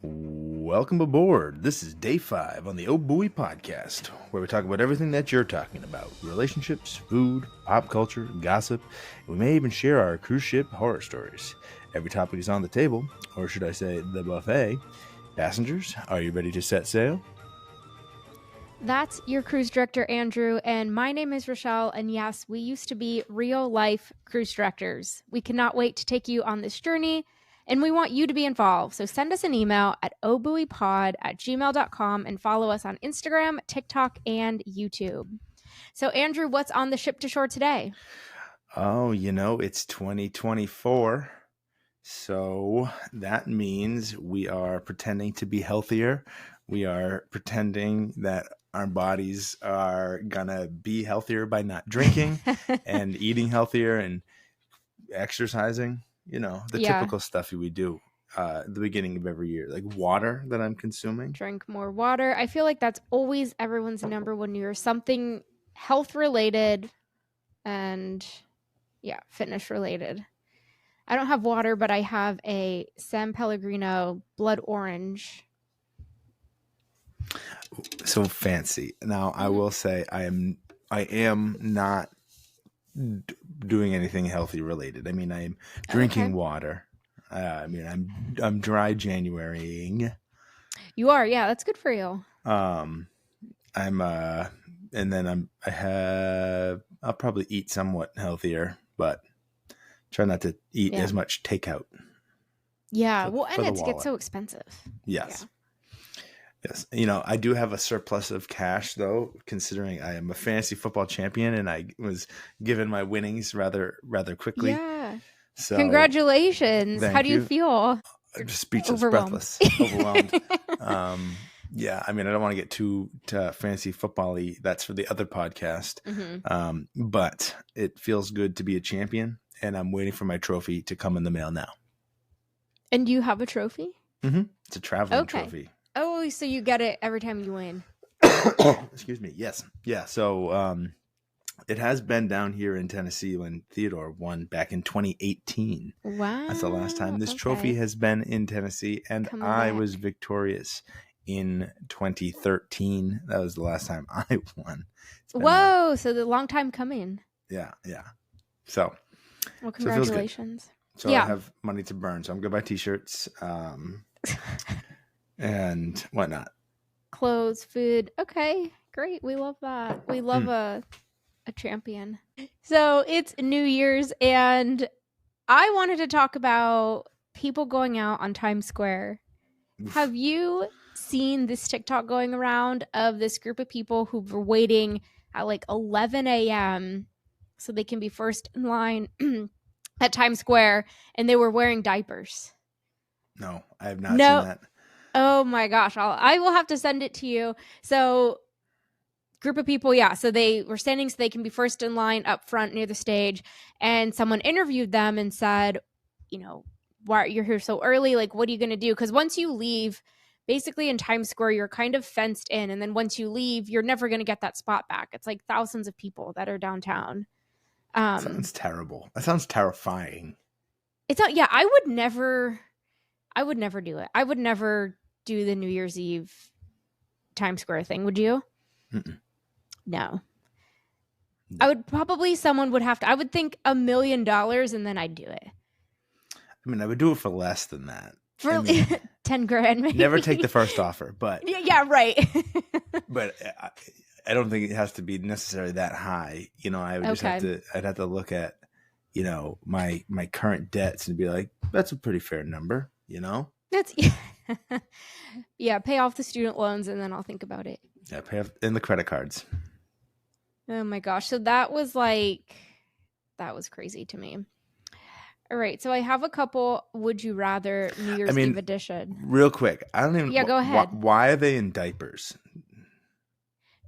Welcome aboard. This is day 5 on the Oh Buoy Podcast, where we talk about everything that you're talking about. Relationships, food, pop culture, gossip, and we may even share our cruise ship horror stories. Every topic is on the table, or should I say the buffet. Passengers, are you ready to set sail? That's your cruise director, Andrew, and my name is Richelle, and yes, we used to be real-life cruise directors. We cannot wait to take you on this journey, and we want you to be involved. So send us an email at ohbuoypod@gmail.com and follow us on Instagram, TikTok, and YouTube. So, Andrew, what's on the ship to shore today? Oh, it's 2024, so that means we are pretending to be healthier. We are pretending that our bodies are gonna be healthier by not drinking and eating healthier and exercising. The typical stuff we do at the beginning of every year, like water that I'm consuming. Drink more water. I feel like that's always everyone's number one New Year, something health related and fitness related. I don't have water, but I have a San Pellegrino blood orange. So fancy. Now, I will say I am not doing anything healthy related. I mean, I am drinking water. I'm dry Januarying. You are, yeah. That's good for you. I'll probably eat somewhat healthier, but try not to eat as much takeout. Yeah, and it gets so expensive. Yes. Yeah. Yes. I do have a surplus of cash, though, considering I am a fantasy football champion and I was given my winnings rather quickly. Yeah. So, congratulations. How do you feel? Just speechless, breathless, overwhelmed. Yeah, I don't want to get too fantasy football-y. That's for the other podcast. Mm-hmm. But it feels good to be a champion, and I'm waiting for my trophy to come in the mail now. And do you have a trophy? Mm-hmm. It's a traveling trophy. Oh, so you get it every time you win. Excuse me. Yes. Yeah. So it has been down here in Tennessee when Theodore won back in 2018. Wow. That's the last time this trophy has been in Tennessee. And I was victorious in 2013. That was the last time I won. Whoa. So the long time coming. Yeah. Yeah. So. Well, congratulations. So I have money to burn. So I'm going to buy t-shirts. And whatnot. Clothes, food. Okay, great. We love that. We love a champion. So it's New Year's, and I wanted to talk about people going out on Times Square. Have you seen this TikTok going around of this group of people who were waiting at like 11 a.m. so they can be first in line at Times Square, and they were wearing diapers? No, I have not seen that. Oh my gosh, I will have to send it to you. So, group of people, so they were standing so they can be first in line up front near the stage, and someone interviewed them and said, why you're here so early? Like, what are you going to do? Because once you leave, basically in Times Square, you're kind of fenced in, and then once you leave, you're never going to get that spot back. It's like thousands of people that are downtown. Sounds terrible. That sounds terrifying. It's not. Yeah, I would never do it. I would never do the New Year's Eve Times Square thing. Would you? Mm-mm. No. I would probably, someone would have to, I would think $1 million and then I'd do it. I would do it for less than that. For 10 grand maybe. Never take the first offer, but. Yeah, right. But I don't think it has to be necessarily that high. I would just I'd have to look at, my current debts and be like, that's a pretty fair number, That's pay off the student loans and then I'll think about it. Yeah, pay off in the credit cards. Oh my gosh. So that was crazy to me. All right. So I have a couple would you rather New Year's Eve edition. Real quick. I don't even go ahead. Why are they in diapers?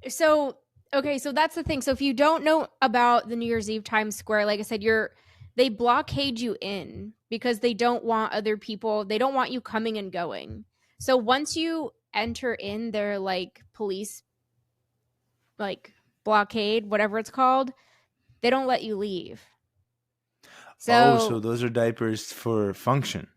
So that's the thing. So if you don't know about the New Year's Eve Times Square, like I said, they blockade you in because they don't want other people. They don't want you coming and going. So once you enter in their police, blockade, whatever it's called, they don't let you leave. So those are diapers for function.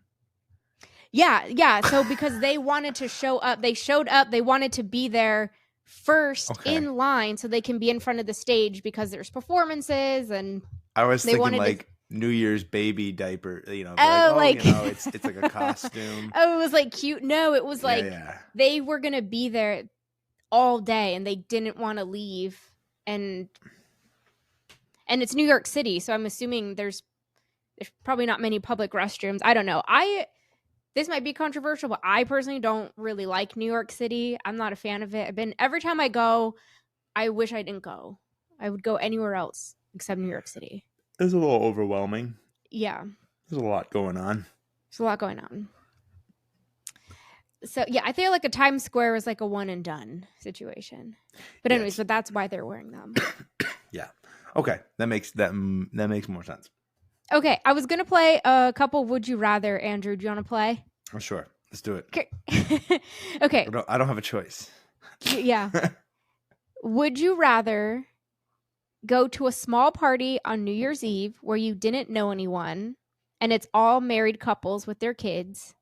Yeah. So because they wanted to show up, they showed up. They wanted to be there first in line so they can be in front of the stage because there's performances and I was they thinking wanted to. like New Year's baby diaper, be like, Oh, oh, like it's like a costume. oh, it was like cute. No, it was like Yeah. they were gonna be there all day and they didn't want to leave, and it's New York City, so I'm assuming there's probably not many public restrooms. I don't know. This might be controversial, but I personally don't really like New York City. I'm not a fan of it. Every time I go, I wish I didn't go. I would go anywhere else except New York City. It was a little overwhelming. Yeah. There's a lot going on. There's a lot going on. So, yeah, I feel like a Times Square was like a one and done situation. But anyways, Yes. but that's why they're wearing them. Yeah. Okay. That makes more sense. Okay, I was going to play a couple Would You Rather. Andrew, do you want to play? Oh, sure. Let's do it. Okay. I don't have a choice. Yeah. Would you rather go to a small party on New Year's Eve where you didn't know anyone and it's all married couples with their kids,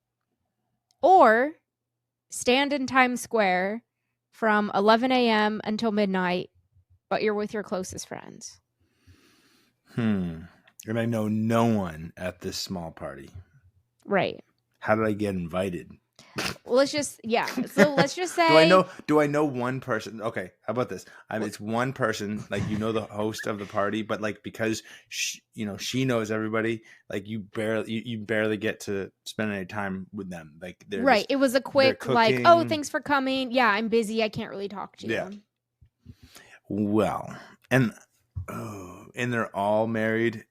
or stand in Times Square from 11 a.m. until midnight, but you're with your closest friends? And I know no one at this small party. Right. How did I get invited? Well, let's just say do I know one person? Okay, how about this? It's one person, like the host of the party, but like because she knows everybody, like you barely get to spend any time with them. Like right. It was a quick like, oh, thanks for coming. Yeah, I'm busy. I can't really talk to you. Yeah. Well, and they're all married.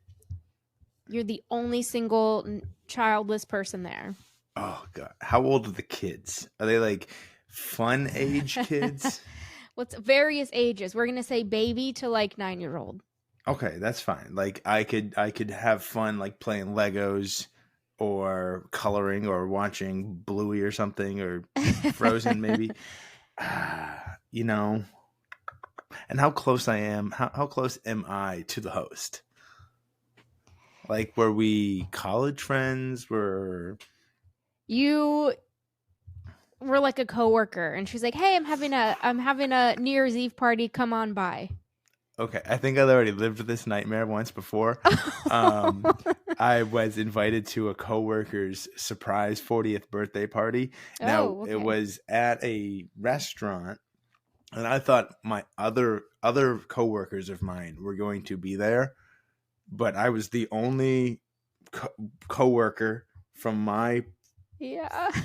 You're the only single childless person there. Oh God! How old are the kids? Are they like fun age kids? What's various ages? We're gonna say baby to like 9-year-old. Okay, that's fine. Like I could have fun like playing Legos or coloring or watching Bluey or something or Frozen maybe. And how close I am? How close am I to the host? Like, were we college friends? You were like a coworker, and she's like, "Hey, I'm having a New Year's Eve party. Come on by." Okay, I think I've already lived this nightmare once before. I was invited to a coworker's surprise 40th birthday party. Now, It was at a restaurant, and I thought my other coworkers of mine were going to be there, but I was the only coworker from my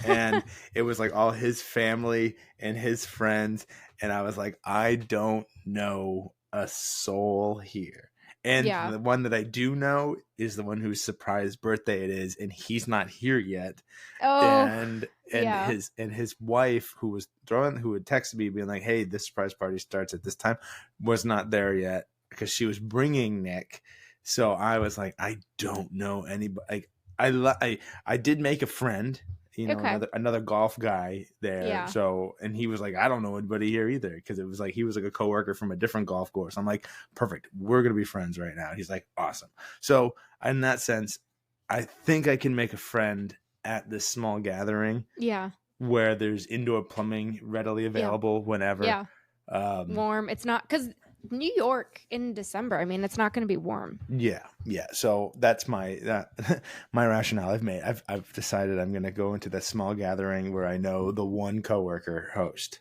and it was like all his family and his friends, and I was like, I don't know a soul here. And the one that I do know is the one whose surprise birthday it is, and he's not here yet. And his wife, who had texted me being like, hey, this surprise party starts at this time, was not there yet because she was bringing Nick. So I was like, I don't know anybody. I did make a friend, another golf guy there. Yeah. So, and he was like, I don't know anybody here either, because it was like he was like a coworker from a different golf course. I'm like, perfect, we're gonna be friends right now. He's like, awesome. So in that sense, I think I can make a friend at this small gathering. Yeah. Where there's indoor plumbing readily available whenever. Yeah. Warm. It's not because New York in December. I mean, it's not going to be warm. Yeah. So that's my rationale. I've decided I'm going to go into that small gathering where I know the one coworker host.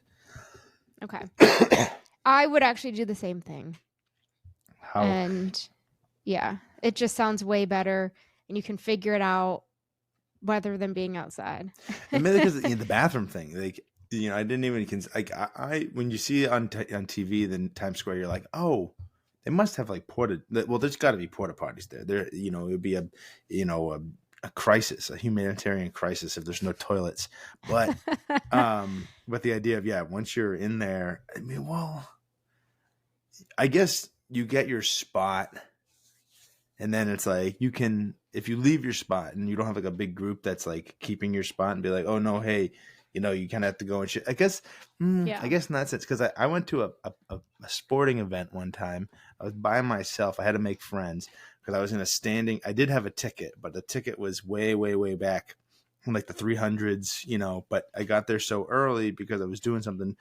Okay. I would actually do the same thing. How? And yeah, it just sounds way better, and you can figure it out rather than being outside. And maybe because the bathroom thing, like. I didn't even I when you see it on TV, then Times Square, you're like, oh, they must have like there's got to be porta potties there. There, it would be a crisis, a humanitarian crisis if there's no toilets. But but the idea of once you're in there, I mean, well, I guess you get your spot, and then it's like you can, if you leave your spot and you don't have like a big group that's like keeping your spot and be like, oh no, hey. You kind of have to go and shit. I guess in that sense, because I went to a sporting event one time. I was by myself. I had to make friends because I was in a standing. I did have a ticket, but the ticket was way, way, way back. in like the 300s, but I got there so early because I was doing something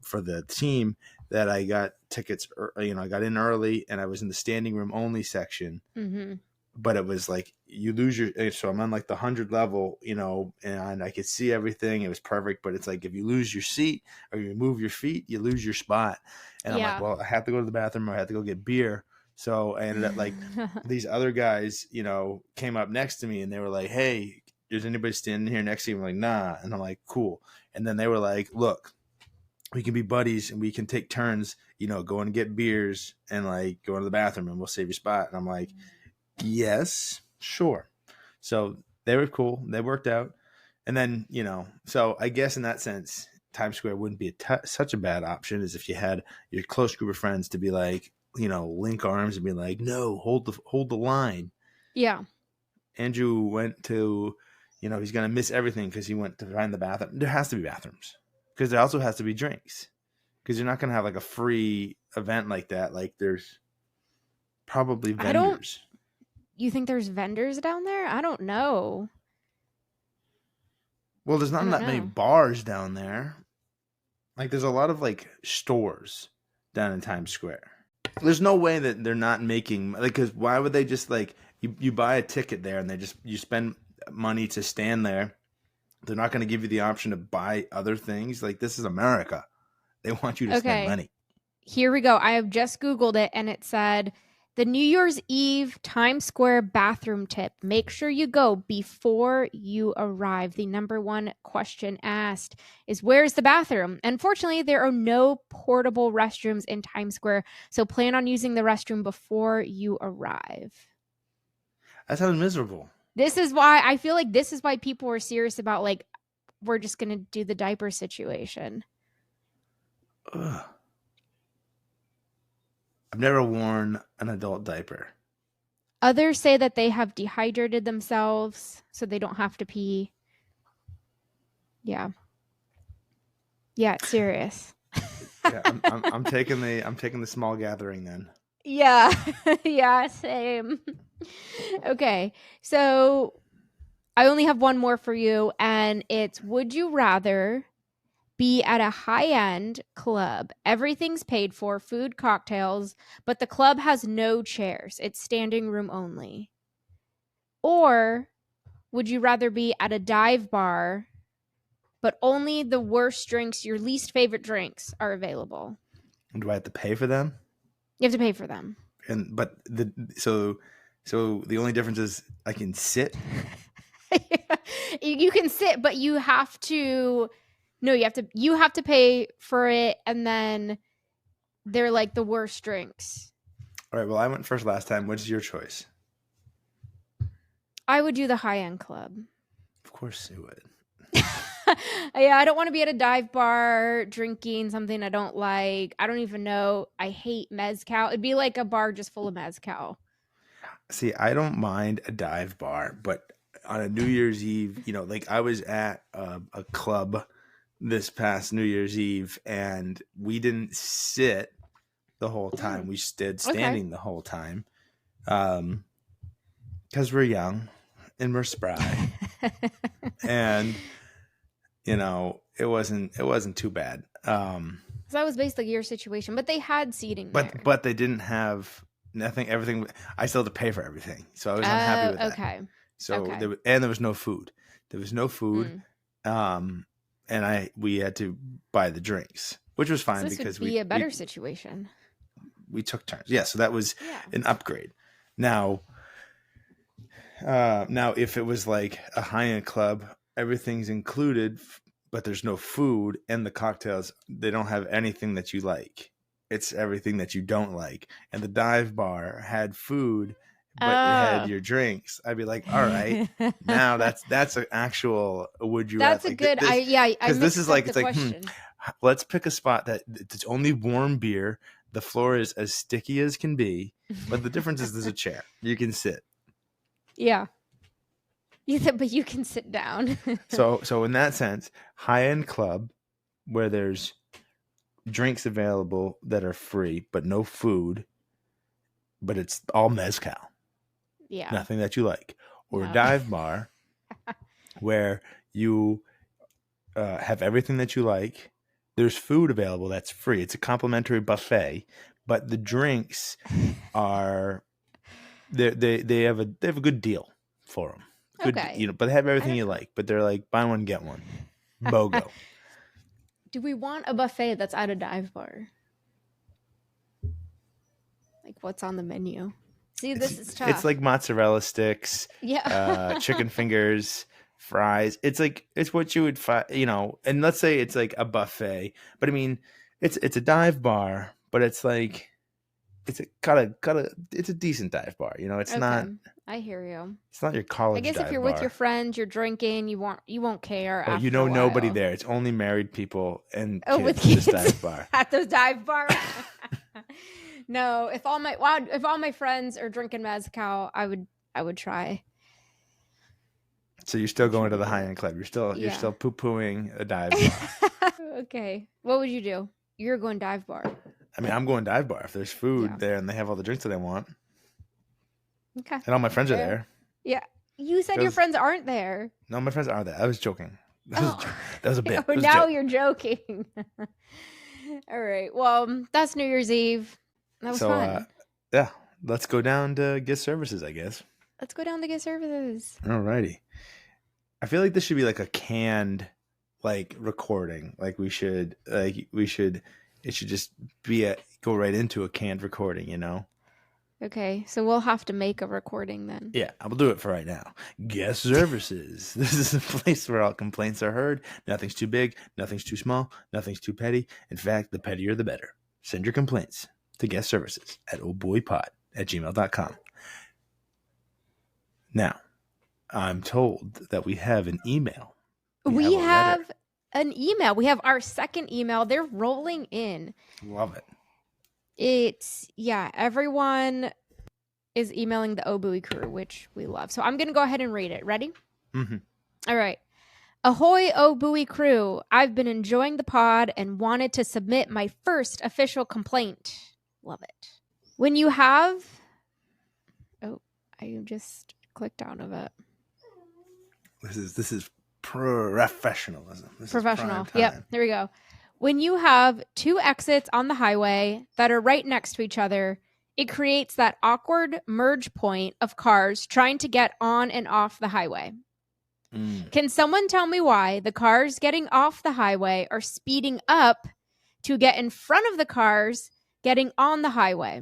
for the team that I got tickets, I got in early and I was in the standing room only section. Mm-hmm. But it was like you lose so I'm on like the 100 level, and I could see everything. It was perfect. But it's like if you lose your seat or you move your feet, you lose your spot. And I'm like, well, I have to go to the bathroom or I have to go get beer. So I ended up like these other guys, came up next to me and they were like, hey, is anybody standing here next to you? I'm like, nah. And I'm like, cool. And then they were like, look, we can be buddies and we can take turns, going to get beers and like going to the bathroom and we'll save your spot. And I'm like, yes, sure. So they were cool. They worked out. And then, so I guess in that sense, Times Square wouldn't be such a bad option as if you had your close group of friends to be like, link arms and be like, no, hold the line. Yeah. Andrew went to, he's going to miss everything because he went to find the bathroom. There has to be bathrooms because there also has to be drinks because you're not going to have like a free event like that. Like there's probably vendors. You think there's vendors down there? I don't know. Well, there's not that many bars down there. Like there's a lot of like stores down in Times Square. There's no way that they're not making like because why would they just like you buy a ticket there and you spend money to stand there. They're not going to give you the option to buy other things. Like this is America. They want you to spend money. Here we go. I have just Googled it and it said the New Year's Eve Times Square bathroom tip. Make sure you go before you arrive. The number one question asked is, where's the bathroom? Unfortunately, there are no portable restrooms in Times Square, so plan on using the restroom before you arrive. That sounds miserable. This is why I feel like this is why people are serious about like, we're just going to do the diaper situation. Ugh. I've never worn an adult diaper. Others say that they have dehydrated themselves so they don't have to pee. Yeah. Yeah, it's serious. Yeah, I'm taking the small gathering then. Yeah. Yeah, same. Okay. So I only have one more for you and it's, would you rather be at a high-end club, everything's paid for, food, cocktails, but the club has no chairs, it's standing room only? Or would you rather be at a dive bar, but only the worst drinks, your least favorite drinks, are available? Do I have to pay for them? You have to pay for them. So the only difference is I can sit. You can sit, but you have to. No, you have to pay for it, and then they're like the worst drinks. All right. Well, I went first last time. What's your choice? I would do the high-end club. Of course you would. Yeah, I don't want to be at a dive bar drinking something I don't like. I don't even know. I hate mezcal. It'd be like a bar just full of mezcal. See, I don't mind a dive bar, but on a New Year's Eve, like I was at a club this past New Year's Eve and we didn't sit the whole time. We stood standing the whole time. Because we're young and we're spry. And it wasn't too bad. So that was basically your situation, but they had seating there. But they didn't have nothing, everything. I still had to pay for everything. So I was unhappy with that. Okay. So there was no food. There was no food. And we had to buy the drinks, which was fine because would be a better situation. We took turns. Yeah. So that was an upgrade. Now, if it was like a high-end club, everything's included, but there's no food and the cocktails, they don't have anything that you like. It's everything that you don't like. And the dive bar had food, but it had your drinks. I'd be like, all right, now that's an actual would you rather. That's a good, because this is like, it's like, let's pick a spot that it's only warm beer. The floor is as sticky as can be, but the difference is there's a chair. You can sit. Yeah. But you can sit down. So in that sense, high-end club where there's drinks available that are free, but no food, but it's all mezcal. Yeah. Nothing that you like. Or a dive bar where you have everything that you like. There's food available that's free. It's a complimentary buffet, but the drinks are they have a good deal for them. Good, Okay. but they have everything you like. But they're like buy one get one, BOGO. Do we want a buffet that's at a dive bar? Like what's on the menu? See, this is tough. It's like mozzarella sticks, chicken fingers, fries. It's like it's what you would find, and let's say it's like a buffet, but I mean, it's a dive bar, but it's like it's a decent dive bar. It's okay. not. I hear you. It's not your college. I guess dive if you're bar. with your friends, you're drinking, you won't care. Oh, after nobody there. It's only married people and kids with kids at this dive bar. At those dive bars. No, if all my friends are drinking mezcal, I would try. So you're still going to the high-end club. You're still poo-pooing a dive bar. Okay. What would you do? You're going dive bar. I mean, I'm going dive bar if there's food there and they have all the drinks that I want. Okay. And all my friends are there. Yeah. You said your friends aren't there. No, my friends aren't there. I was joking. That was a bit. Oh, now you're joking. All right. Well, that's New Year's Eve. That was fun. Yeah. Let's go down to get services, I guess. Let's go down to get services. All righty. I feel like this should be like a canned recording. It should just go right into a canned recording, Okay, so we'll have to make a recording then. Yeah, I will do it for right now. Guest services. This is a place where all complaints are heard. Nothing's too big, nothing's too small, nothing's too petty. In fact, the pettier the better. Send your complaints to guest services at ohbuoypod@gmail.com. Now, I'm told that we have an email. We have an email. We have our second email. They're rolling in. Love it. Everyone is emailing the Oh Buoy crew, which we love. So I'm going to go ahead and read it. Ready? Mm-hmm. All right. Ahoy, Oh Buoy crew. I've been enjoying the pod and wanted to submit my first official complaint. Love it. When you have... Oh, I just clicked out of it. This is professionalism. Professional. Yep. There we go. When you have two exits on the highway that are right next to each other, it creates that awkward merge point of cars trying to get on and off the highway. Can someone tell me why the cars getting off the highway are speeding up to get in front of the cars getting on the highway?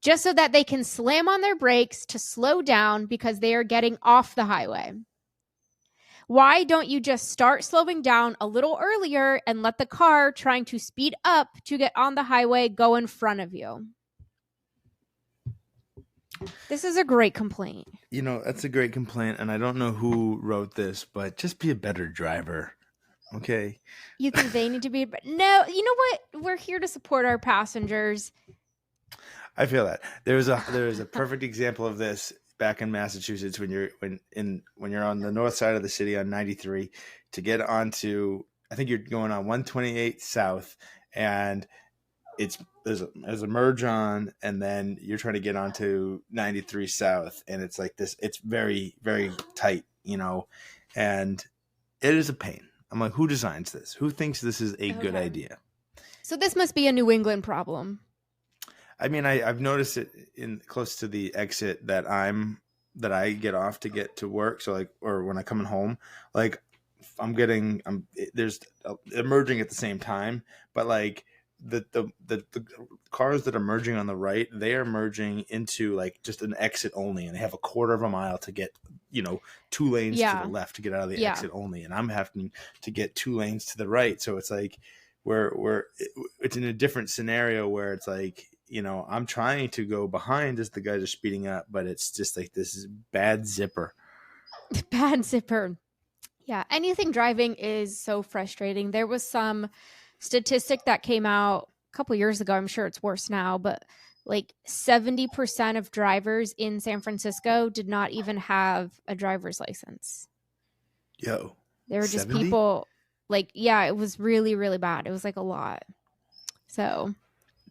Just so that they can slam on their brakes to slow down because they are getting off the highway. Why don't you just start slowing down a little earlier and let the car trying to speed up to get on the highway go in front of you? This is a great complaint. That's a great complaint, and I don't know who wrote this, but just be a better driver, okay? You think they need to be? No, you know what? We're here to support our passengers. I feel that there was a perfect example of this back in Massachusetts when you're on the north side of the city on 93 to get onto, I think you're going on 128 south, and there's a merge on, and then you're trying to get onto 93 south, and it's like this. It's very, very tight, and it is a pain. I'm like, who designs this? Who thinks this is a good idea? So this must be a New England problem. I mean, I've noticed it in close to the exit that I get off to get to work. So or when I'm coming home, there's merging at the same time, but the cars that are merging on the right, they are merging into just an exit only, and they have a quarter of a mile to get, 2 lanes to the left to get out of the exit only. And I'm having to get 2 lanes to the right. So it's it's in a different scenario where it's I'm trying to go behind as the guys are speeding up, but it's just this is bad zipper. Bad zipper. Yeah. Anything driving is so frustrating. There was some statistic that came out a couple years ago. I'm sure it's worse now, but 70% of drivers in San Francisco did not even have a driver's license. Yo. They were just 70? People it was really, really bad. It was a lot. So...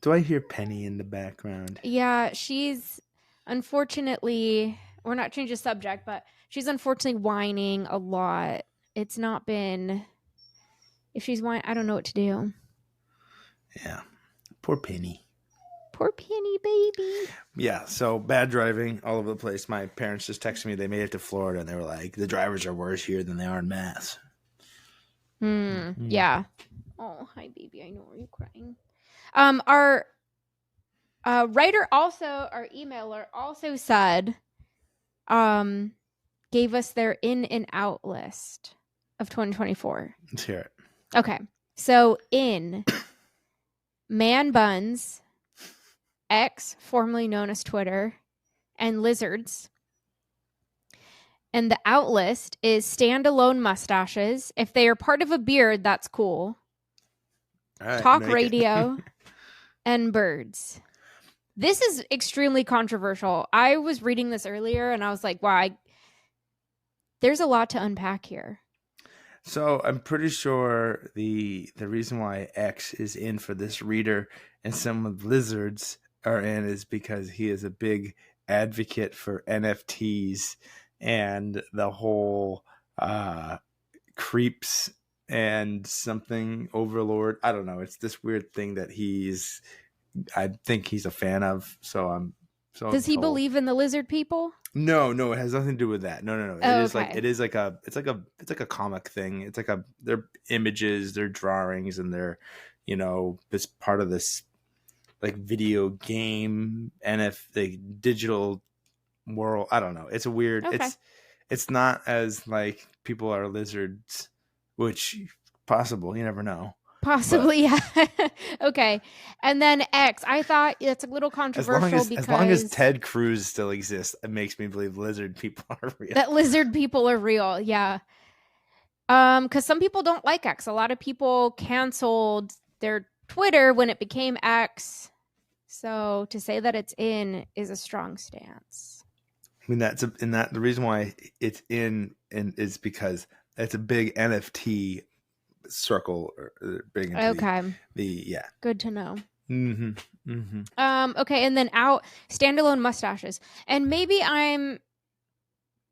Do I hear Penny in the background? Yeah, she's unfortunately, we're not changing the subject, but she's unfortunately whining a lot. It's not been, if she's whining, I don't know what to do. Yeah. Poor Penny. Poor Penny baby. Yeah, so bad driving all over the place. My parents just texted me. They made it to Florida, and they were like, the drivers are worse here than they are in Mass. Yeah. Oh, hi, baby. I know. Are you crying? Our writer also, our emailer also said, gave us their in and out list of 2024. Let's hear it. Okay. So in man buns, X, formerly known as Twitter, and lizards. And the out list is standalone mustaches. If they are part of a beard, that's cool. Right, talk radio, and birds. This is extremely controversial. I was reading this earlier and I was like, wow, there's a lot to unpack here. So I'm pretty sure the reason why X is in for this reader and some of the lizards are in is because he is a big advocate for NFTs and the whole creeps and something overlord. I don't know. It's this weird thing that I think he's a fan of. So Does he believe in the lizard people? No, it has nothing to do with that. No. Oh, it's like a comic thing. It's like they're images, they're drawings, and they're, this part of this like video game the digital world. I don't know. It's a weird. Okay. It's not as like people are lizards, which possible. You never know. Possibly, yeah. Okay. And then X, I thought it's a little controversial because... As long as Ted Cruz still exists, it makes me believe lizard people are real. That lizard people are real, yeah. Because some people don't like X. A lot of people canceled their Twitter when it became X. So to say that it's in is a strong stance. I mean, the reason why it's in is because it's a big NFT circle big into okay. Yeah. Good to know. Mm-hmm. Okay, and then out standalone mustaches. And maybe I'm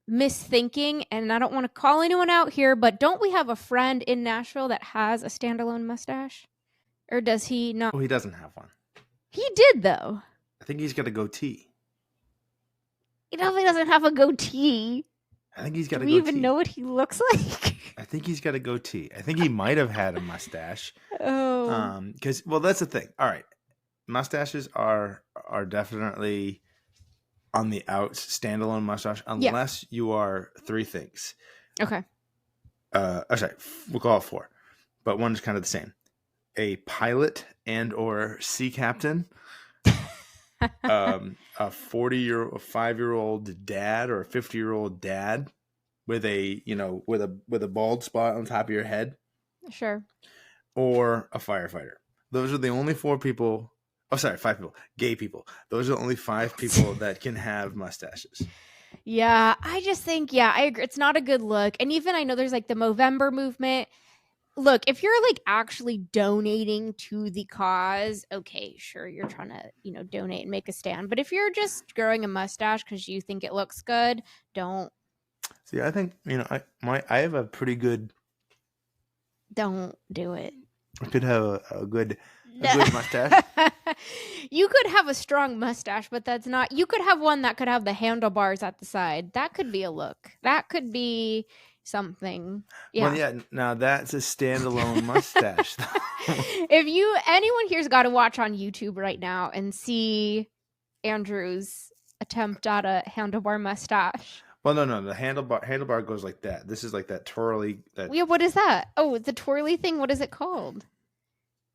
misthinking, and I don't want to call anyone out here, but don't we have a friend in Nashville that has a standalone mustache? Or does he not? Oh, he doesn't have one. He did, though. I think he's got a goatee. He definitely doesn't have a goatee. I think he's got a goatee. Do we even know what he looks like? I think he's got a goatee. I think he might have had a mustache. Oh. Because, that's the thing. All right. Mustaches are definitely on the outs, standalone mustache, unless you are three things. Okay. Sorry, we'll call it four. But one is kind of the same. A pilot and or sea captain. A 5-year-old dad or a 50-year-old dad with a with a bald spot on top of your head. Sure. Or a firefighter. Those are the only 5 people. Gay people. Those are the only 5 people that can have mustaches. Yeah, I just think, I agree. It's not a good look. And even I know there's like the Movember movement. Look, if you're like actually donating to the cause, okay, sure, you're trying to, donate and make a stand. But if you're just growing a mustache because you think it looks good, don't. See, I think, I have a pretty good. Don't do it. I could have a good mustache. You could have a strong mustache, but that's not. You could have one that could have the handlebars at the side. That could be a look. That could be something. Yeah. Well, yeah. Now that's a standalone mustache. If anyone here's got to watch on YouTube right now and see Andrew's attempt at a handlebar mustache. Well, no. The handlebar goes like that. This is like that twirly. Yeah, what is that? Oh, the twirly thing. What is it called?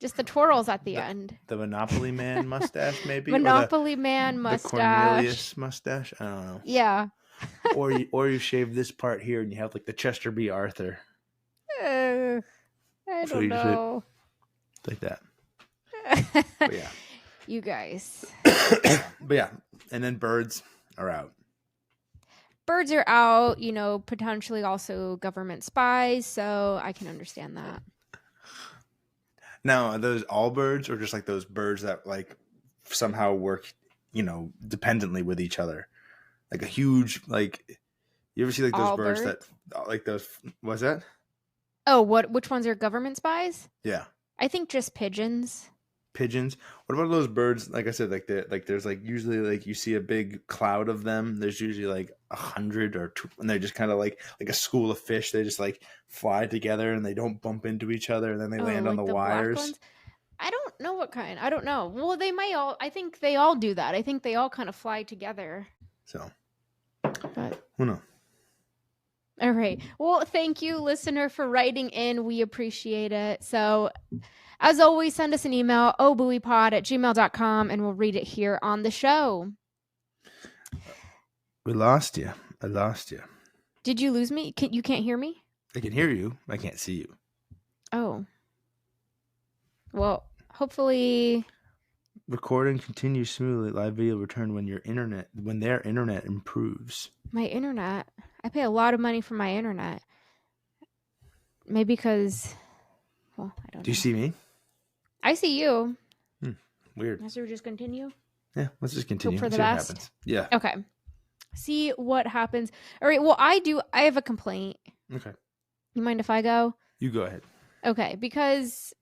Just the twirls at the end. The Monopoly Man mustache, maybe. Monopoly Man mustache. The Cornelius mustache. I don't know. Yeah. or you shave this part here and you have like the Chester B. Arthur. I don't know. Like that. But yeah. You guys. But yeah, and then birds are out. Birds are out, potentially also government spies, so I can understand that. Now, are those all birds or just like those birds that like somehow work, dependently with each other? Like a huge, like, You ever see like those All birds that birds? like those? What's that? Oh, which ones are government spies? Yeah, I think just pigeons. pigeons. What about those birds? Like I said, there's like usually like you see a big cloud of them. There's usually like 100 or two, and they're just kind of like a school of fish. They just like fly together and they don't bump into each other, and then they Oh, land on the like the black wires. ones? I don't know what kind. I don't know. Well, they might all. I think they all do that. I think they all kind of fly together. So But who knows? all right. Well, thank you, listener, for writing in. We appreciate it. So, as always, send us an email, ohbuoypod@gmail.com, and we'll read it here on the show. We lost you. I lost you. Did you lose me? You can't hear me? I can hear you. I can't see you. Oh. Well, hopefully. Recording continues smoothly. Live video return when their internet improves. My internet. I pay a lot of money for my internet. Maybe because, well, I don't know. Do you see me? I see you. Weird. Should we just continue? Yeah, let's just continue. Hope for the See what best. happens. Yeah. Okay. See what happens. All right. Well, I have a complaint. Okay. You mind if I go? You go ahead. Okay. Because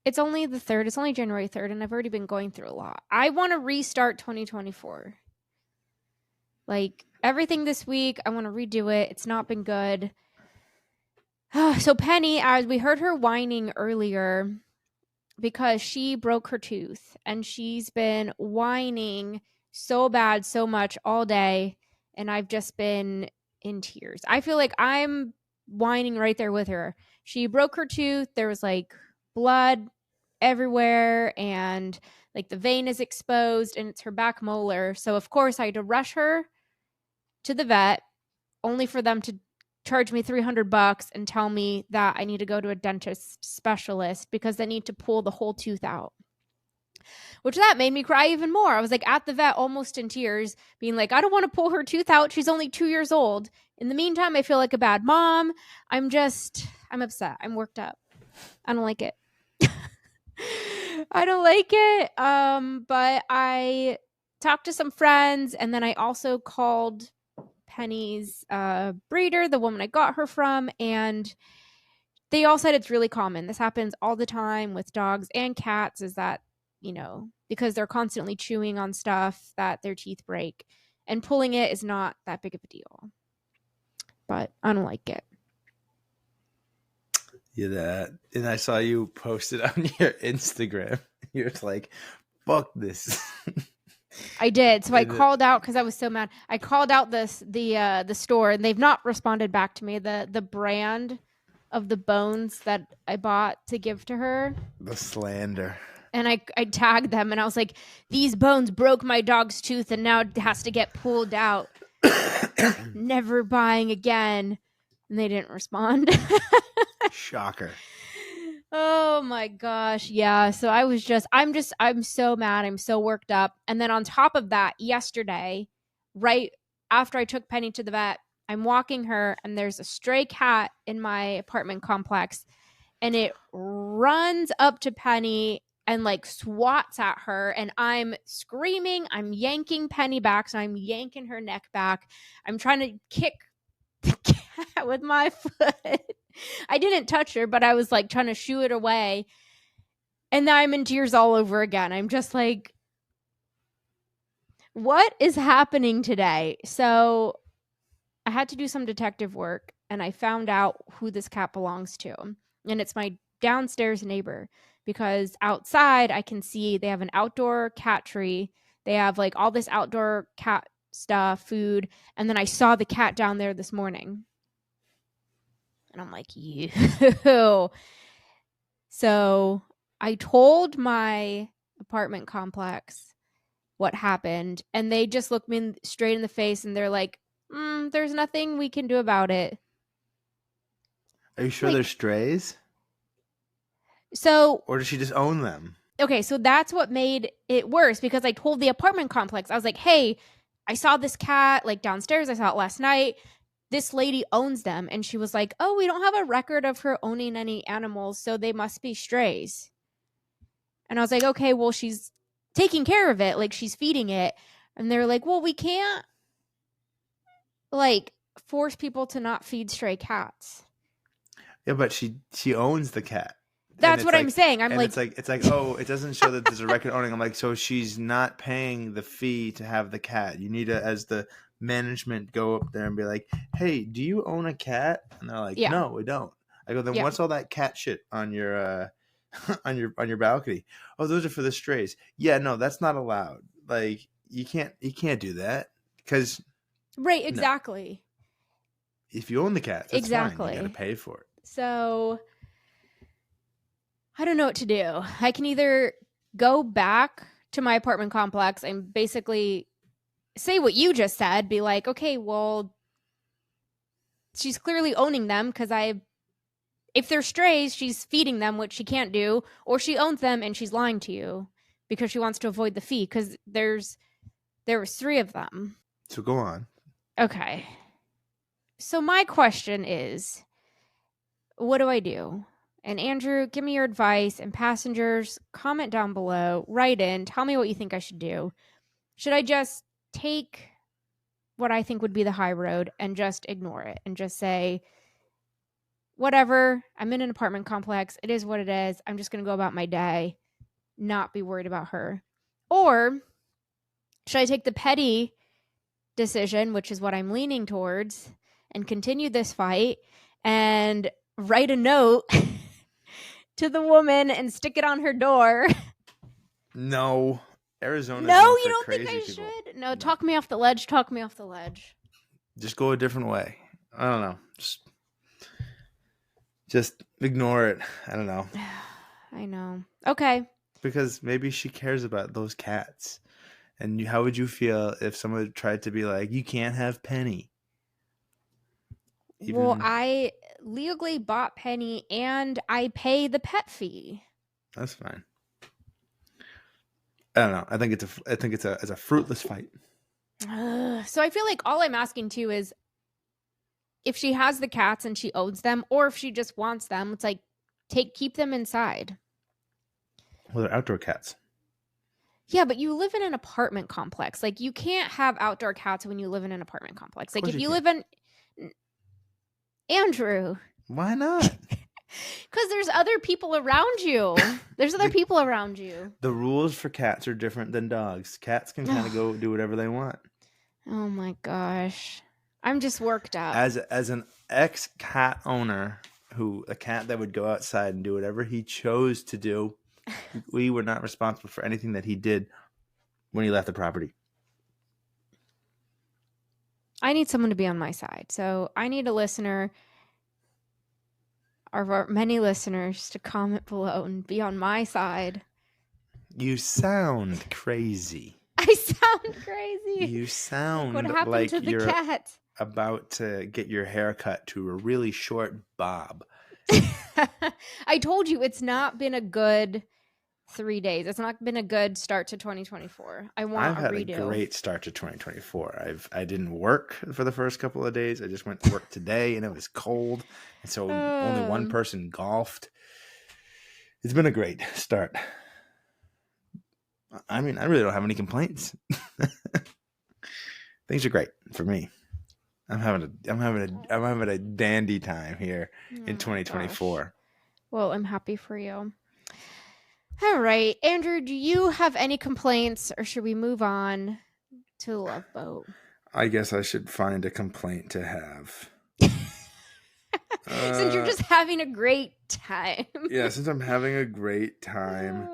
it's only the 3rd. It's only January 3rd, and I've already been going through a lot. I want to restart 2024. Like, everything this week, I want to redo it. It's not been good. So Penny, as we heard her whining earlier, because she broke her tooth, and she's been whining so bad, so much all day, and I've just been in tears. I feel like I'm whining right there with her. She broke her tooth. There was like blood everywhere, and like the vein is exposed, and it's her back molar. So of course I had to rush her to the vet, only for them to charge me $300 and tell me that I need to go to a dentist specialist because they need to pull the whole tooth out. Which that made me cry even more. I was like at the vet almost in tears, being like, I don't want to pull her tooth out. She's only 2 years old. In the meantime, I feel like a bad mom. I'm upset. I'm worked up. I don't like it. I don't like it. But I talked to some friends, and then I also called Penny's breeder, the woman I got her from, and they all said it's really common. This happens all the time with dogs and cats, is that, because they're constantly chewing on stuff, that their teeth break, and pulling it is not that big of a deal. But I don't like it. Yeah, and I saw you post it on your Instagram. You're like, fuck this. I did. So I called out because I was so mad. I called out the store, and they've not responded back to me. The brand of the bones that I bought to give to her. The slander. And I tagged them, and I was like, these bones broke my dog's tooth, and now it has to get pulled out. Never buying again. And they didn't respond. Shocker. Oh my gosh. Yeah. So I'm so mad. I'm so worked up. And then on top of that, yesterday, right after I took Penny to the vet, I'm walking her, and there's a stray cat in my apartment complex, and it runs up to Penny and like swats at her, and I'm screaming. I'm yanking Penny back. So I'm yanking her neck back. I'm trying to kick the cat with my foot. I didn't touch her, but I was like trying to shoo it away. And now I'm in tears all over again. I'm just like, what is happening today? So I had to do some detective work, and I found out who this cat belongs to. And it's my downstairs neighbor, because outside I can see they have an outdoor cat tree. They have like all this outdoor cat stuff, food. And then I saw the cat down there this morning. And I'm like, you. So I told my apartment complex what happened, and they just looked me straight in the face, and they're like, there's nothing we can do about it. Are you sure they're strays? So, or does she just own them? Okay, so that's what made it worse, because I told the apartment complex, I was like, hey, I saw this cat like downstairs. I saw it last night. This lady owns them. And she was like, oh, we don't have a record of her owning any animals, so they must be strays. And I was like, okay, well, she's taking care of it. Like, she's feeding it. And they're like, well, we can't like force people to not feed stray cats. Yeah, but she owns the cat. That's what I'm saying. I'm like, it's like, oh, it doesn't show that there's a record owning. I'm like, so she's not paying the fee to have the cat. You need to, as the management, go up there and be like, hey, do you own a cat? And they're like, yeah, no, we don't. I go, then Yeah. what's all that cat shit on your on your balcony? Oh, those are for the strays. Yeah, no, that's not allowed. Like you can't do that because right, exactly. if you own the cat, that's fine. Exactly. You got to pay for it. So I don't know what to do. I can either go back to my apartment complex and basically say what you just said, be like, okay, well, she's clearly owning them because if they're strays, she's feeding them, which she can't do, or she owns them and she's lying to you because she wants to avoid the fee because there was 3 of them. So go on. Okay. So my question is, what do I do? And Andrew, give me your advice, and passengers, comment down below, write in, tell me what you think I should do. Should I just take what I think would be the high road and just ignore it and just say, whatever, I'm in an apartment complex, it is what it is, I'm just going to go about my day, not be worried about her? Or should I take the petty decision, which is what I'm leaning towards, and continue this fight and write a note to the woman and stick it on her door? No, Arizona. No, you don't think I should? No, talk me off the ledge. Talk me off the ledge. Just go a different way. I don't know. Just ignore it. I don't know. I know. Okay. Because maybe she cares about those cats. And how would you feel if someone tried to be like, you can't have Penny? Well, I legally bought Penny and I pay the pet fee. That's fine. I don't know. I think it's a fruitless fight. So I feel like all I'm asking too is if she has the cats and she owns them, or if she just wants them, it's like keep them inside. Well, they're outdoor cats. Yeah, but you live in an apartment complex. Like you can't have outdoor cats when you live in an apartment complex. Like if you live in Andrew. Why not? Because there's other people around you. There's other people around you. The rules for cats are different than dogs. Cats can kind of go do whatever they want. Oh my gosh. I'm just worked up. As an ex-cat owner, a cat that would go outside and do whatever he chose to do, we were not responsible for anything that he did when he left the property. I need someone to be on my side. So I need a listener, or our many listeners, to comment below and be on my side. You sound crazy. I sound crazy. You sound what happened like to the you're cat? About to get your hair cut to a really short bob. I told you it's not been a good 3 days. It's not been a good start to 2024. I've had a great start to 2024. I didn't work for the first couple of days. I just went to work today and it was cold. And so only one person golfed. It's been a great start. I mean, I really don't have any complaints. Things are great for me. I'm having a dandy time here in 2024. Gosh. Well, I'm happy for you. All right, Andrew, do you have any complaints, or should we move on to the Love Boat? I guess I should find a complaint to have. Since you're just having a great time. Yeah, since I'm having a great time,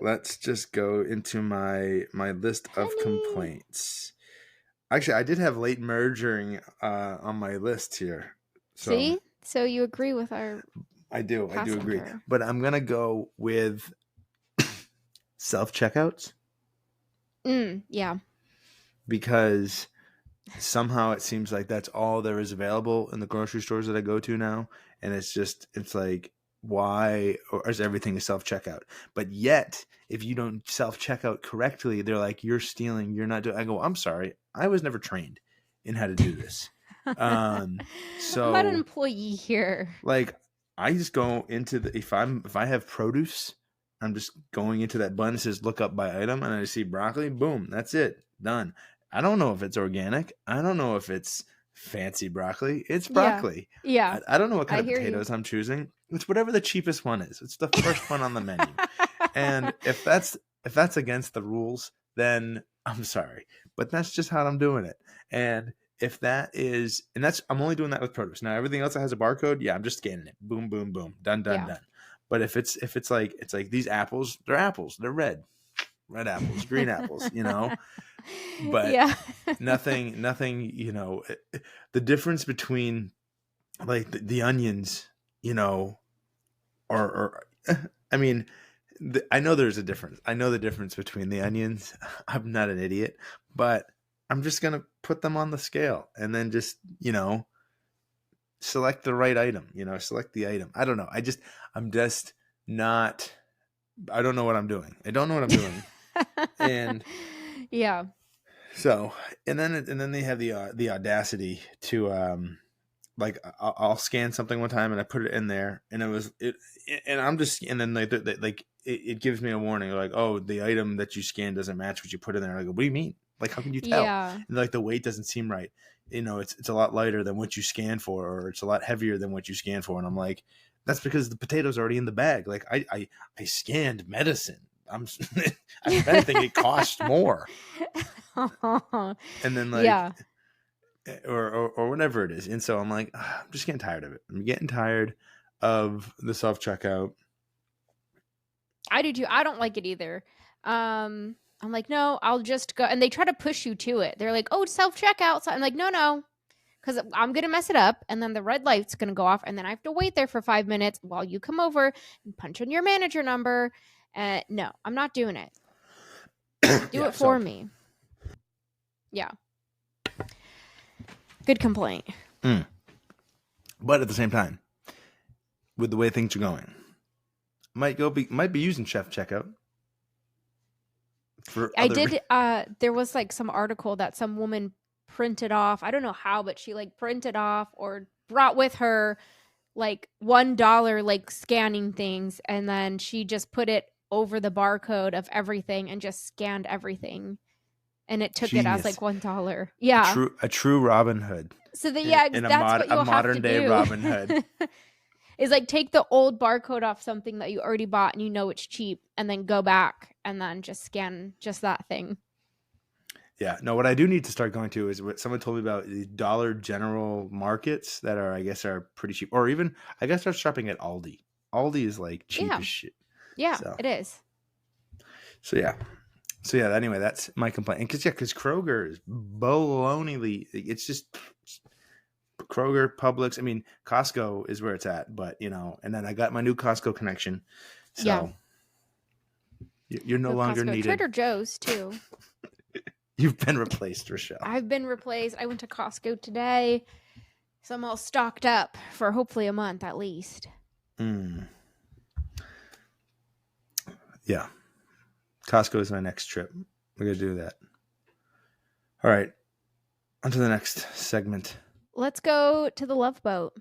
let's just go into my list of complaints. Actually, I did have late merging on my list here. So, see? So you agree with our I do passenger. agree. But I'm going to go with self-checkouts. Yeah. Because somehow it seems like that's all there is available in the grocery stores that I go to now. And it's like, why? Or is everything a self-checkout? But yet, if you don't self-checkout correctly, they're like, you're stealing, you're not doing. I go, I'm sorry. I was never trained in how to do this. So I'm not an employee here. Like, I just go into if I have produce, I'm just going into that button that says look up by item, and I see broccoli. Boom, that's it, done. I don't know if it's organic. I don't know if it's fancy broccoli. It's Yeah. broccoli. Yeah. I don't know what kind I of hear you. potatoes I'm choosing. It's whatever the cheapest one is. It's the first one on the menu. And if that's against the rules, then I'm sorry, but that's just how I'm doing it. And if that is, and that's, I'm only doing that with produce. Now everything else that has a barcode, yeah, I'm just scanning it. Boom, boom, boom, done, Yeah. done. But if it's like these apples, they're red apples, green apples, you know. But yeah. nothing, you know, the difference between like the onions, you know, or I mean, I know there's a difference. I know the difference between the onions. I'm not an idiot, but I'm just going to put them on the scale and then just, you know, select the right item, you know, select the item. I don't know. I'm just not, I don't know what I'm doing. I don't know what I'm doing. And yeah. so, and then they have the audacity to, like I'll scan something one time and I put it in there and and then it gives me a warning like, oh, the item that you scanned doesn't match what you put in there. I go, what do you mean? Like, how can you tell? Yeah. And like the weight doesn't seem right. You know, it's a lot lighter than what you scan for, or it's a lot heavier than what you scan for. And I'm like, that's because the potato's already in the bag. Like I scanned medicine. If anything, it costs more. And then like, yeah. or whatever it is. And so I'm like, I'm just getting tired of it. I'm getting tired of the self-checkout. I do too. I don't like it either. I'm like, no, I'll just go. And they try to push you to it. They're like, oh, self-checkout. So I'm like, no, because I'm going to mess it up. And then the red light's going to go off. And then I have to wait there for 5 minutes while you come over and punch in your manager number. No, I'm not doing it. Do it for me. Yeah. Good complaint. But at the same time, with the way things are going, might be using Chef Checkout. There was like some article that some woman printed off. I don't know how, but she like printed off or brought with her like $1 like scanning things, and then she just put it over the barcode of everything and just scanned everything. And it took it as like $1. Yeah, a true Robin Hood. So that's what you'll modern day Robin Hood is like take the old barcode off something that you already bought and you know it's cheap, and then go back and then just scan just that thing. Yeah, no. What I do need to start going to is what someone told me about the Dollar General markets that are pretty cheap, or even I guess start shopping at Aldi. Aldi is like cheap as shit. Yeah, it is. So yeah. Anyway, that's my complaint. Because Kroger is baloney. It's just Kroger, Publix. I mean, Costco is where it's at, but you know. And then I got my new Costco connection, so you're no longer needed. Trader Joe's too. You've been replaced, Richelle. I've been replaced. I went to Costco today, so I'm all stocked up for hopefully a month at least. Yeah. Costco is my next trip. We're going to do that. All right. On to the next segment. Let's go to the Love Boat.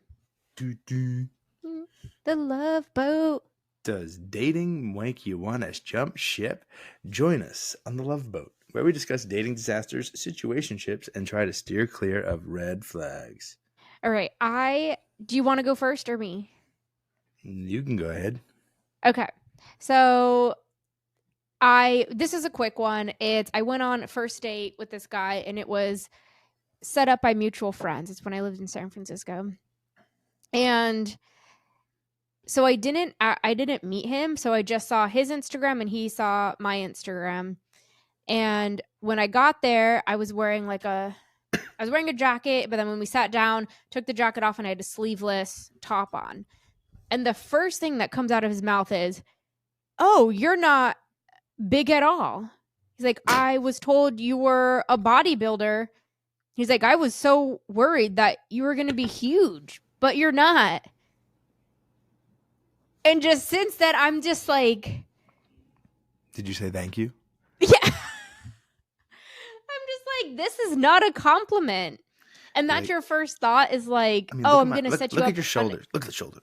The Love Boat. Does dating make you want to jump ship? Join us on the Love Boat, where we discuss dating disasters, situationships, and try to steer clear of red flags. All right. Do you want to go first or me? You can go ahead. Okay. So this is a quick one. I went on a first date with this guy, and it was set up by mutual friends. It's when I lived in San Francisco. And so I didn't meet him. So I just saw his Instagram and he saw my Instagram. And when I got there, I was wearing a jacket, but then when we sat down, took the jacket off and I had a sleeveless top on. And the first thing that comes out of his mouth is, "Oh, you're not big at all." He's like, "I was told you were a bodybuilder." He's like, "I was so worried that you were going to be huge, but you're not." And just since then, I'm just like... Did you say thank you? Yeah. I'm just like, this is not a compliment. And that's your first thought is like, I'm going to set you up. Look at your shoulders. Look at the shoulder.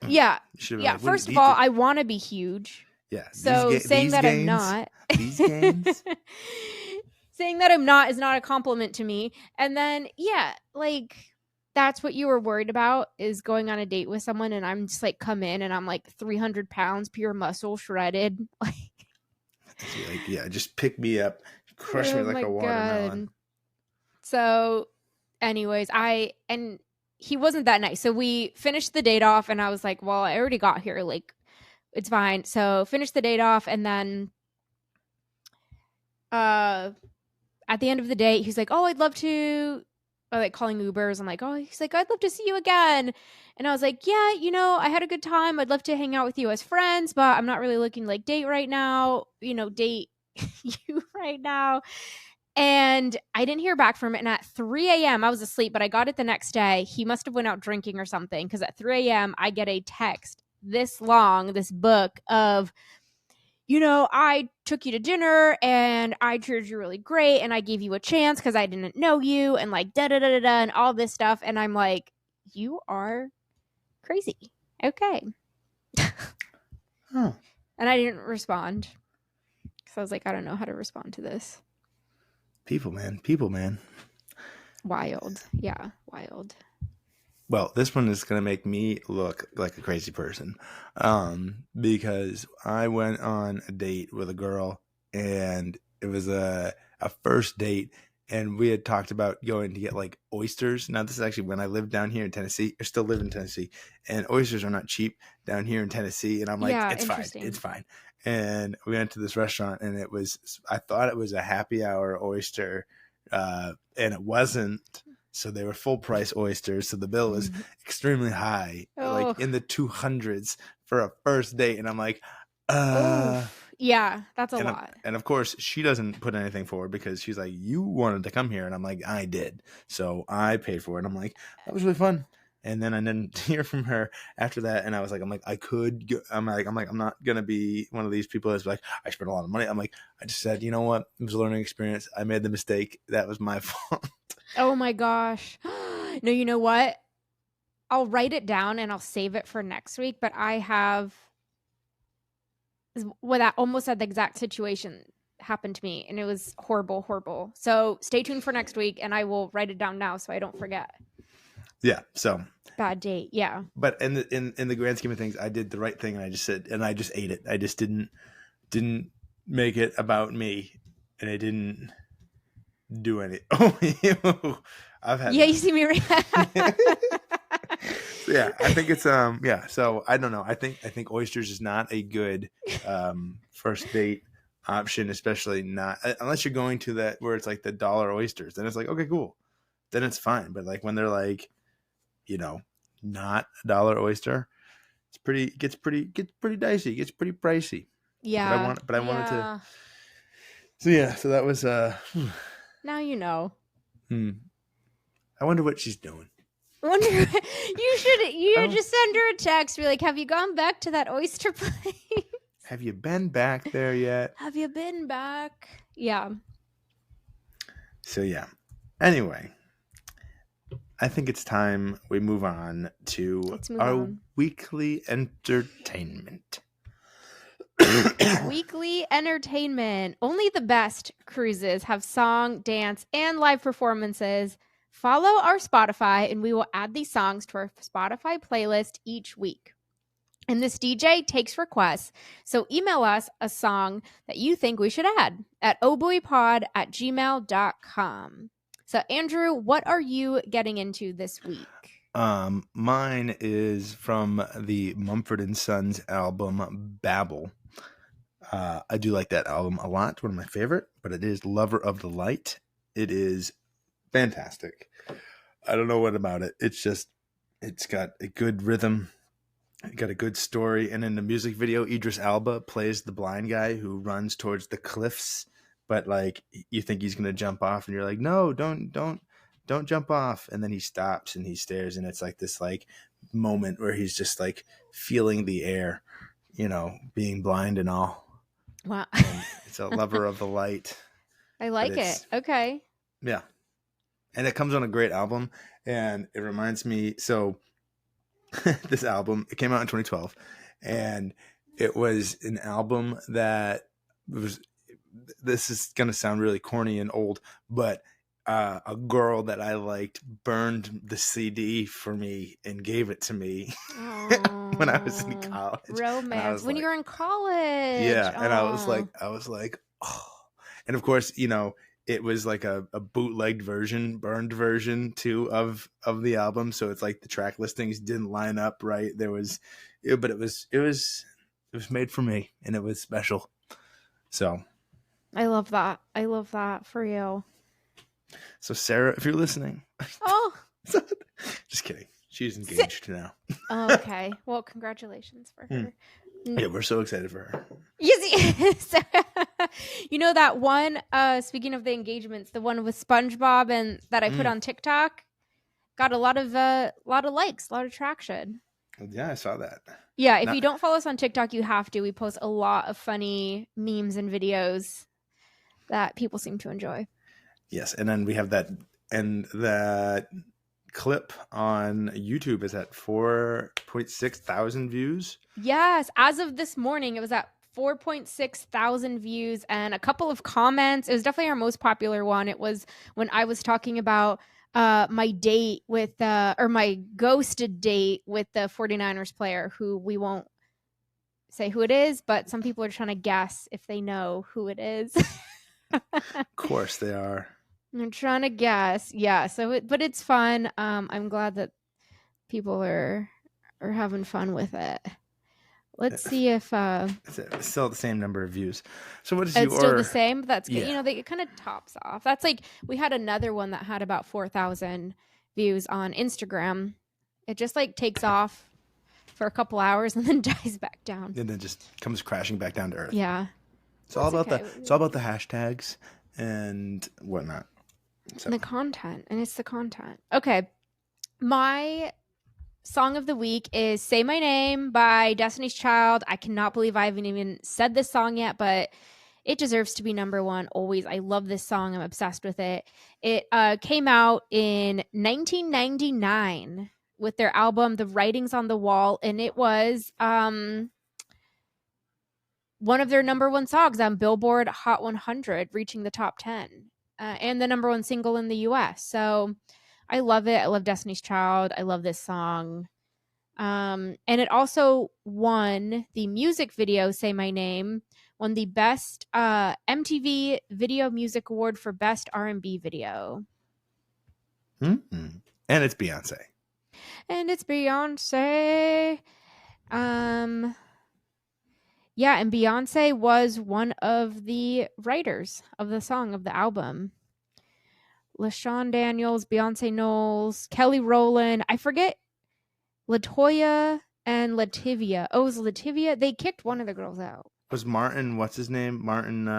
Yeah. Yeah. First of all, I want to be huge. Yeah. So saying that I'm not. These gains. saying that I'm not is not a compliment to me. And then, yeah, like that's what you were worried about is going on a date with someone and I'm just like come in and I'm like 300 pounds, pure muscle, shredded. Like, Like, yeah, just pick me up, crush me oh like my a watermelon. God. So, anyways, and he wasn't that nice. So we finished the date off and I was like, well, I already got here. Like, it's fine. So finished the date off and then at the end of the day, he's like, oh, I'd love to like calling Ubers. I'm like, oh, he's like, I'd love to see you again. And I was like, yeah, I had a good time. I'd love to hang out with you as friends, but I'm not really looking to, like date right now, date you right now. And I didn't hear back from it. And at 3 a.m., I was asleep, but I got it the next day. He must have went out drinking or something because at 3 a.m., I get a text this long, this book of, I took you to dinner and I treated you really great and I gave you a chance because I didn't know you and like da da da da da and all this stuff. And I'm like, you are crazy. Okay. Huh. And I didn't respond because I was like, I don't know how to respond to this. People, man. Wild. Yeah, wild. Well, this one is going to make me look like a crazy person because I went on a date with a girl and it was a first date and we had talked about going to get like oysters. Now, this is actually when I lived down here in Tennessee. I still live in Tennessee and oysters are not cheap down here in Tennessee. And I'm like, Yeah, it's fine. It's fine. And we went to this restaurant and I thought it was a happy hour oyster and it wasn't. So they were full price oysters. So the bill was extremely high, like in the 200s for a first date. And I'm like, yeah, that's a lot. And of course, she doesn't put anything forward because she's like, you wanted to come here. And I'm like, I did. So I paid for it. I'm like, that was really fun. And then I didn't hear from her after that. And I was like, I'm not going to be one of these people that's like, I spent a lot of money. I'm like, I just said, you know what? It was a learning experience. I made the mistake. That was my fault. Oh my gosh. No, you know what? I'll write it down and I'll save it for next week. But I have that almost had the exact situation happened to me. And it was horrible, horrible. So stay tuned for next week and I will write it down now so I don't forget. Yeah. So bad date. Yeah. But in the grand scheme of things, I did the right thing and I just said, and I just ate it. I just didn't make it about me and I didn't do any. Oh, I've had. Yeah, you see me right. So yeah, I think it's yeah. So I don't know. I think oysters is not a good first date option, especially not unless you're going to that where it's like the dollar oysters. Then it's like okay, cool. Then it's fine. But like when they're like, not a dollar oyster, gets pretty dicey, gets pretty pricey. Yeah. But I wanted to. So yeah, so that was now you know. I wonder what she's doing. You just send her a text, be like, have you gone back to that oyster place? Have you been back there yet? Have you been back? Yeah. So yeah. Anyway, I think it's time we move on to our weekly entertainment. Weekly entertainment. Only the best cruises have song, dance, and live performances. Follow our Spotify and we will add these songs to our Spotify playlist each week. And this DJ takes requests, so email us a song that you think we should add at ohbuoypod@gmail.com. So Andrew, what are you getting into this week? Mine is from the Mumford & Sons album Babel. I do like that album a lot. One of my favorite, but it is Lover of the Light. It is fantastic. I don't know what about it. It's got a good rhythm. It got a good story. And in the music video, Idris Elba plays the blind guy who runs towards the cliffs. But like you think he's going to jump off and you're like, no, don't jump off. And then he stops and he stares. And it's like this like moment where he's just like feeling the air, being blind and all. Wow. And it's a Lover of the Light. I like it. Okay. Yeah. And it comes on a great album. And it reminds me, so this album, it came out in 2012. And it was an album that was this is going to sound really corny and old, but a girl that I liked burned the CD for me and gave it to me when I was in college. Romance. When you were in college. Yeah. And I was like, oh. And of course, it was like a bootlegged version, burned version too of the album. So it's like the track listings didn't line up right. But it was made for me and it was special. So I love that. I love that for you. So Sarah, if you're listening, just kidding. She's engaged now. Okay. Well, congratulations for her. Yeah, we're so excited for her. Yes. That one, speaking of the engagements, the one with SpongeBob and that I put on TikTok got a lot of likes, a lot of traction. Yeah, I saw that. Yeah, if you don't follow us on TikTok, you have to. We post a lot of funny memes and videos that people seem to enjoy. Yes, and then we have that clip on YouTube is at 4.6 thousand views. Yes, as of this morning, it was at 4.6 thousand views and a couple of comments. It was definitely our most popular one. It was when I was talking about my date with or my ghosted date with the 49ers player who we won't say who it is, but some people are trying to guess if they know who it is. Of course they are. I'm trying to guess. Yeah, but it's fun. I'm glad that people are having fun with it. Let's see if it's still the same number of views. So what is it's still the same? That's good. Yeah. It kind of tops off. That's like we had another one that had about 4,000 views on Instagram. It just like takes off for a couple hours and then dies back down. And then just comes crashing back down to earth. Yeah. It's all about the hashtags and whatnot. So. The content. And it's the content. Okay. My song of the week is Say My Name by Destiny's Child. I cannot believe I haven't even said this song yet, but it deserves to be number one always. I love this song. I'm obsessed with it. It came out in 1999 with their album The Writings on the Wall, and it was one of their number one songs on Billboard Hot 100, reaching the top 10. And the number one single in the U.S. So I love it. I love Destiny's Child. I love this song. And it also won the music video, Say My Name, won the Best MTV Video Music Award for Best R&B Video. Mm-hmm. And it's Beyonce. Yeah, and Beyonce was one of the writers of the song, of the album. LaShawn Daniels, Beyonce Knowles, Kelly Rowland. I forget LaToya and Lativia. Oh, it was Lativia? They kicked one of the girls out. Was Martin, what's his name? Martin.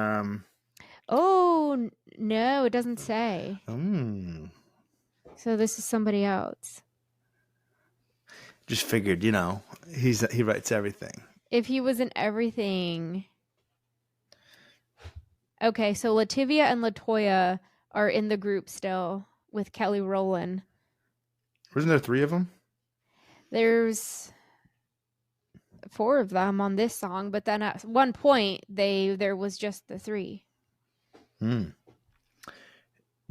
Oh, no, it doesn't say. So this is somebody else. Just figured, he writes everything. If he was in everything. Okay, so Lativia and LaToya are in the group still with Kelly Rowland. Wasn't there 3 of them? There's 4 of them on this song, but then at one point there was just the 3.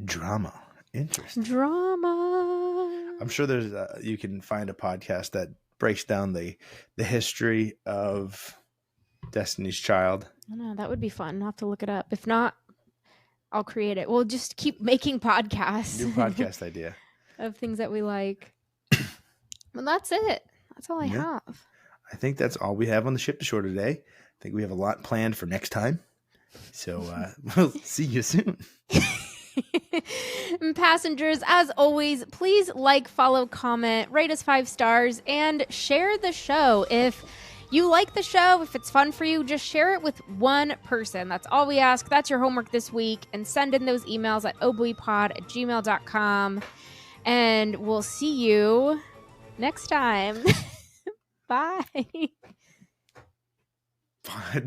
Drama. Interesting. Drama. I'm sure there's you can find a podcast that breaks down the history of Destiny's Child. I know, that would be fun. I'll have to look it up. If not, I'll create it. We'll just keep making podcasts. New podcast idea. Of things that we like. Well, that's it. That's all I have. I think that's all we have on the Ship to Shore today. I think we have a lot planned for next time. So we'll see you soon. Passengers, as always, please like, follow, comment, rate us 5 stars, and share the show. If you like the show, if it's fun for you, just share it with one person. That's all we ask. That's your homework this week. And send in those emails at ohbuoypod@gmail.com. And we'll see you next time. Bye. Bye.